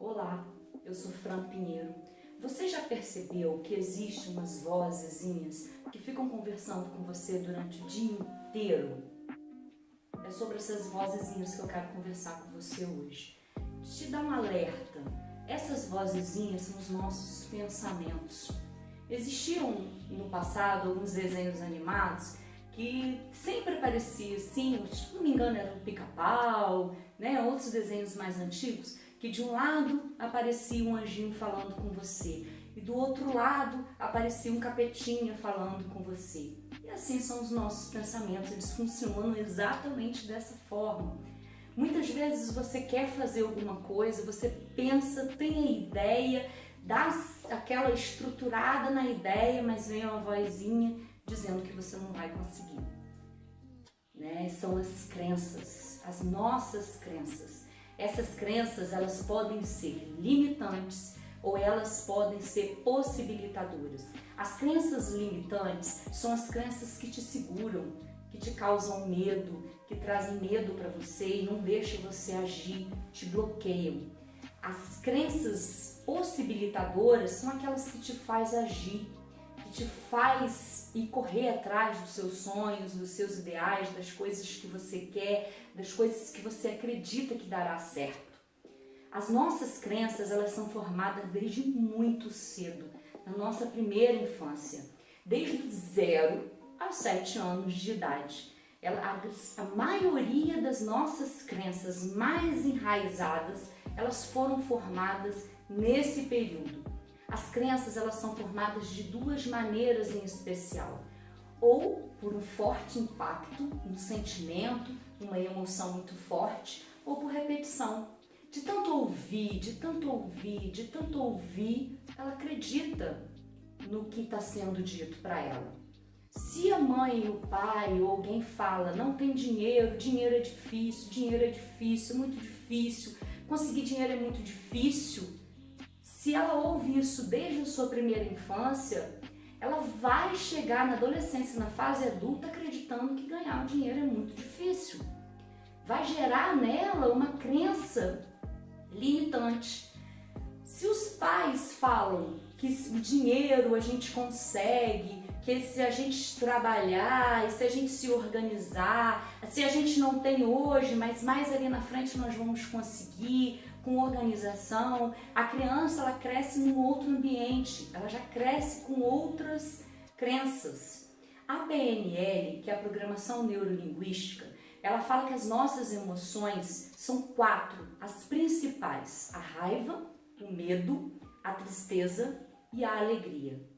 Olá, eu sou Fran Pinheiro. Você já percebeu que existem umas vozezinhas que ficam conversando com você durante o dia inteiro? É sobre essas vozezinhas que eu quero conversar com você hoje. Te dar um alerta. Essas vozezinhas são os nossos pensamentos. Existiam no passado alguns desenhos animados que sempre aparecia assim, se não me engano era o Pica-Pau, né? Outros desenhos mais antigos, que de um lado aparecia um anjinho falando com você e do outro lado aparecia um capetinha falando com você. E assim são os nossos pensamentos, eles funcionam exatamente dessa forma. Muitas vezes você quer fazer alguma coisa, você pensa, tem a ideia, dá aquela estruturada na ideia, mas vem uma vozinha dizendo que você não vai conseguir. Né? São as crenças, as nossas crenças. Essas crenças, elas podem ser limitantes ou elas podem ser possibilitadoras. As crenças limitantes são as crenças que te seguram, que te causam medo, que trazem medo para você e não deixam você agir, te bloqueiam. As crenças possibilitadoras são aquelas que te faz agir, que te faz ir correr atrás dos seus sonhos, dos seus ideais, das coisas que você quer, das coisas que você acredita que dará certo. As nossas crenças, elas são formadas desde muito cedo, na nossa primeira infância, desde 0 aos 7 anos de idade. A maioria das nossas crenças mais enraizadas, elas foram formadas nesse período. As crenças, elas são formadas de duas maneiras em especial. Ou por um forte impacto, um sentimento, uma emoção muito forte, ou por repetição. De tanto ouvir, de tanto ouvir, de tanto ouvir, ela acredita no que está sendo dito para ela. Se a mãe, o pai ou alguém fala, não tem dinheiro, dinheiro é difícil, muito difícil, conseguir dinheiro é muito difícil, se ela ouve isso desde a sua primeira infância, ela vai chegar na adolescência, na fase adulta, acreditando que ganhar dinheiro é muito difícil. Vai gerar nela uma crença limitante. Se os pais falam que o dinheiro a gente consegue, que se a gente trabalhar, se a gente se organizar, se a gente não tem hoje, mas mais ali na frente nós vamos conseguir, com organização, a criança ela cresce num outro ambiente, ela já cresce com outras crenças. A PNL, que é a Programação Neurolinguística, ela fala que as nossas emoções são 4, as principais: a raiva, o medo, a tristeza e a alegria.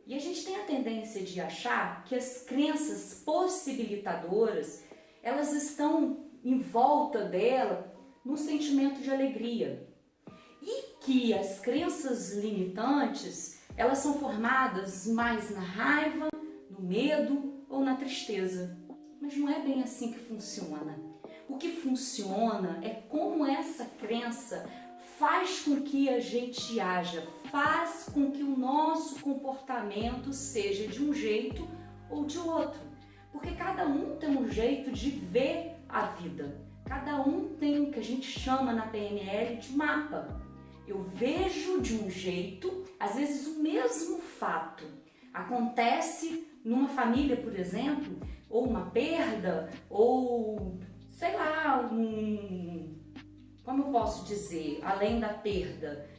E a gente tem a tendência de achar que as crenças possibilitadoras, elas estão em volta dela no sentimento de alegria. E que as crenças limitantes, elas são formadas mais na raiva, no medo ou na tristeza. Mas não é bem assim que funciona. O que funciona é como essa crença faz com que a gente haja, faz com que o nosso comportamento seja de um jeito ou de outro. Porque cada um tem um jeito de ver a vida. Cada um tem o que a gente chama na PNL de mapa. Eu vejo de um jeito, às vezes o mesmo fato acontece numa família, por exemplo, ou uma perda, ou sei lá, como eu posso dizer, além da perda,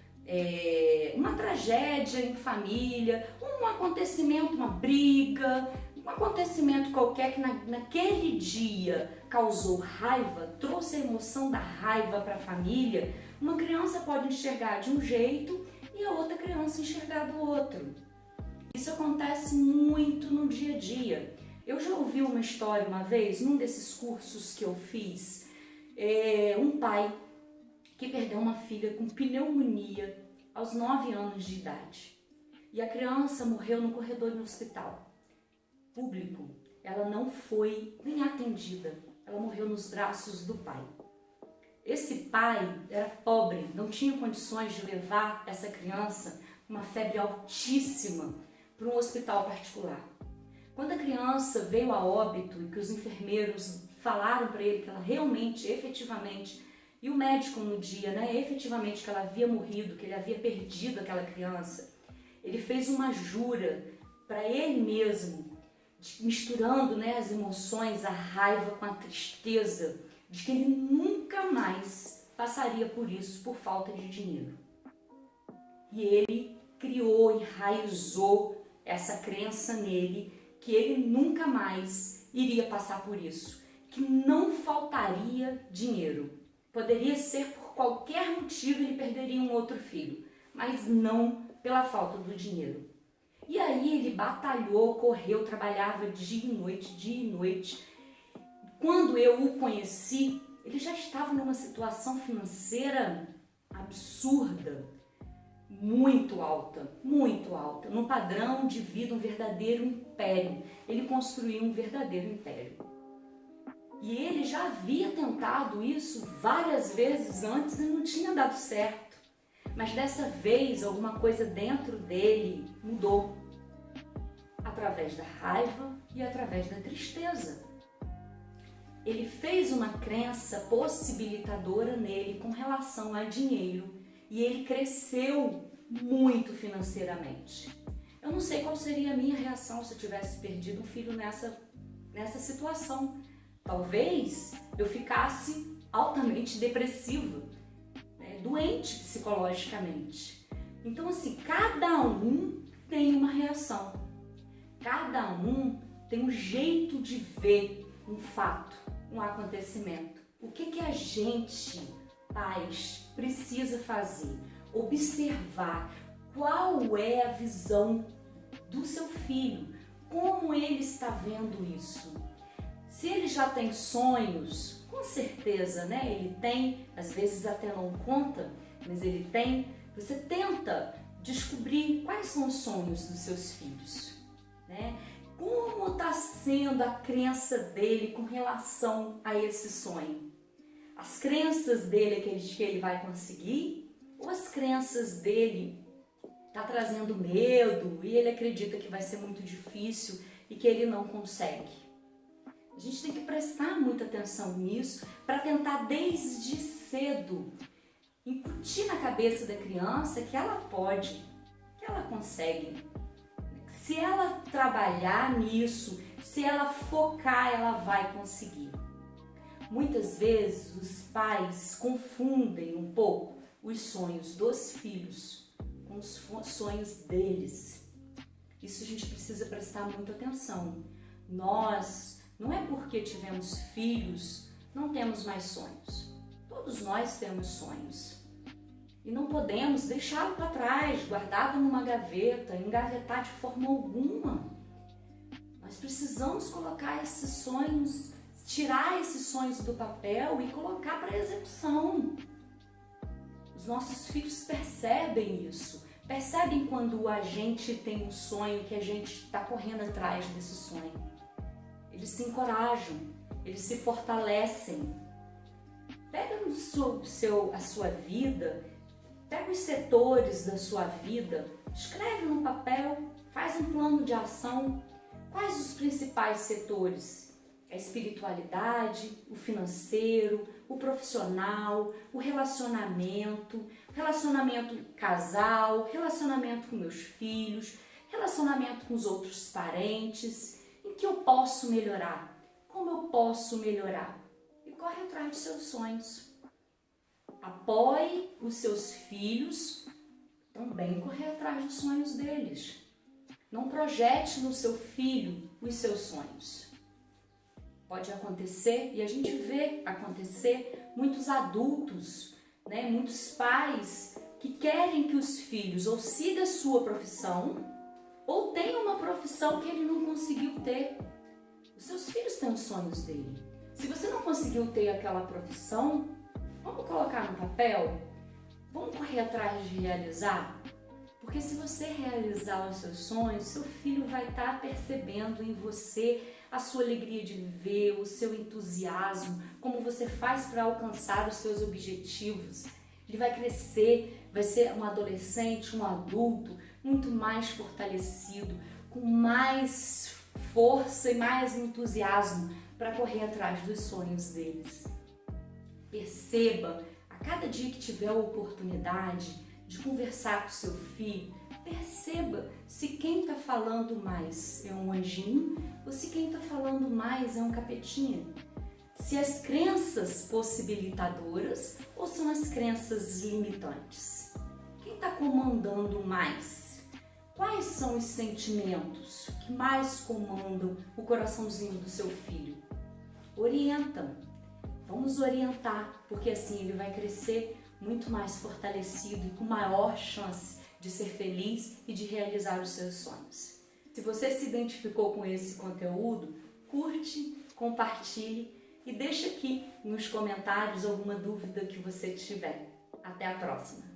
uma tragédia em família, um acontecimento, uma briga, um acontecimento qualquer que naquele dia causou raiva, trouxe a emoção da raiva para a família. Uma criança pode enxergar de um jeito e a outra criança enxergar do outro. Isso acontece muito no dia a dia. Eu já ouvi uma história uma vez, num desses cursos que eu fiz, um pai que perdeu uma filha com pneumonia aos 9 anos de idade. E a criança morreu no corredor do hospital público. Ela não foi nem atendida. Ela morreu nos braços do pai. Esse pai era pobre, não tinha condições de levar essa criança com uma febre altíssima para um hospital particular. Quando a criança veio a óbito e que os enfermeiros falaram para ele que ela realmente, efetivamente, E o médico no dia, né, efetivamente que ela havia morrido, que ele havia perdido aquela criança, ele fez uma jura para ele mesmo, misturando, né, as emoções, a raiva com a tristeza, de que ele nunca mais passaria por isso por falta de dinheiro. E ele criou, enraizou essa crença nele, que ele nunca mais iria passar por isso, que não faltaria dinheiro. Poderia ser por qualquer motivo ele perderia um outro filho, mas não pela falta do dinheiro. E aí ele batalhou, correu, trabalhava dia e noite. Quando eu o conheci, ele já estava numa situação financeira absurda, muito alta, num padrão de vida, um verdadeiro império. Ele construiu um verdadeiro império. E ele já havia tentado isso várias vezes antes e não tinha dado certo. Mas dessa vez alguma coisa dentro dele mudou. Através da raiva e através da tristeza. Ele fez uma crença possibilitadora nele com relação a dinheiro e ele cresceu muito financeiramente. Eu não sei qual seria a minha reação se eu tivesse perdido um filho nessa situação. Talvez eu ficasse altamente depressiva, né, doente psicologicamente. Então, assim, cada um tem uma reação. Cada um tem um jeito de ver um fato, um acontecimento. O que a gente, pais, precisa fazer? Observar qual é a visão do seu filho, como ele está vendo isso. Se ele já tem sonhos, com certeza, né? Ele tem, às vezes até não conta, mas ele tem. Você tenta descobrir quais são os sonhos dos seus filhos, né? Como está sendo a crença dele com relação a esse sonho? As crenças dele é que ele vai conseguir? Ou as crenças dele tá trazendo medo e ele acredita que vai ser muito difícil e que ele não consegue? A gente tem que prestar muita atenção nisso para tentar desde cedo incutir na cabeça da criança que ela pode, que ela consegue. Se ela trabalhar nisso, se ela focar, ela vai conseguir. Muitas vezes os pais confundem um pouco os sonhos dos filhos com os sonhos deles. Isso a gente precisa prestar muita atenção. Nós, não é porque tivemos filhos, não temos mais sonhos. Todos nós temos sonhos. E não podemos deixá-lo para trás, guardado numa gaveta, engavetar de forma alguma. Nós precisamos colocar esses sonhos, tirar esses sonhos do papel e colocar para execução. Os nossos filhos percebem isso. Percebem quando a gente tem um sonho que a gente está correndo atrás desse sonho. Eles se encorajam, eles se fortalecem. Pega a sua vida, pega os setores da sua vida, escreve no papel, faz um plano de ação. Quais os principais setores? A espiritualidade, o financeiro, o profissional, o relacionamento casal, relacionamento com meus filhos, relacionamento com os outros parentes. Em que eu posso melhorar? Como eu posso melhorar? E corre atrás dos seus sonhos. Apoie os seus filhos também correr atrás dos sonhos deles. Não projete no seu filho os seus sonhos. Pode acontecer, e a gente vê acontecer, muitos adultos, né, muitos pais que querem que os filhos ou sigam a sua profissão ou tenham uma profissão que ele não conseguiu ter. Os seus filhos têm os sonhos dele. Se você não conseguiu ter aquela profissão, vamos colocar no papel? Vamos correr atrás de realizar? Porque se você realizar os seus sonhos, seu filho vai estar percebendo em você a sua alegria de viver, o seu entusiasmo, como você faz para alcançar os seus objetivos. Ele vai crescer, vai ser um adolescente, um adulto muito mais fortalecido, com mais força e mais entusiasmo para correr atrás dos sonhos deles. Perceba cada dia que tiver a oportunidade de conversar com seu filho, perceba se quem está falando mais é um anjinho ou se quem está falando mais é um capetinha. Se as crenças possibilitadoras ou são as crenças limitantes. Quem está comandando mais? Quais são os sentimentos que mais comandam o coraçãozinho do seu filho? Orienta. Vamos orientar, porque assim ele vai crescer muito mais fortalecido e com maior chance de ser feliz e de realizar os seus sonhos. Se você se identificou com esse conteúdo, curte, compartilhe e deixa aqui nos comentários alguma dúvida que você tiver. Até a próxima!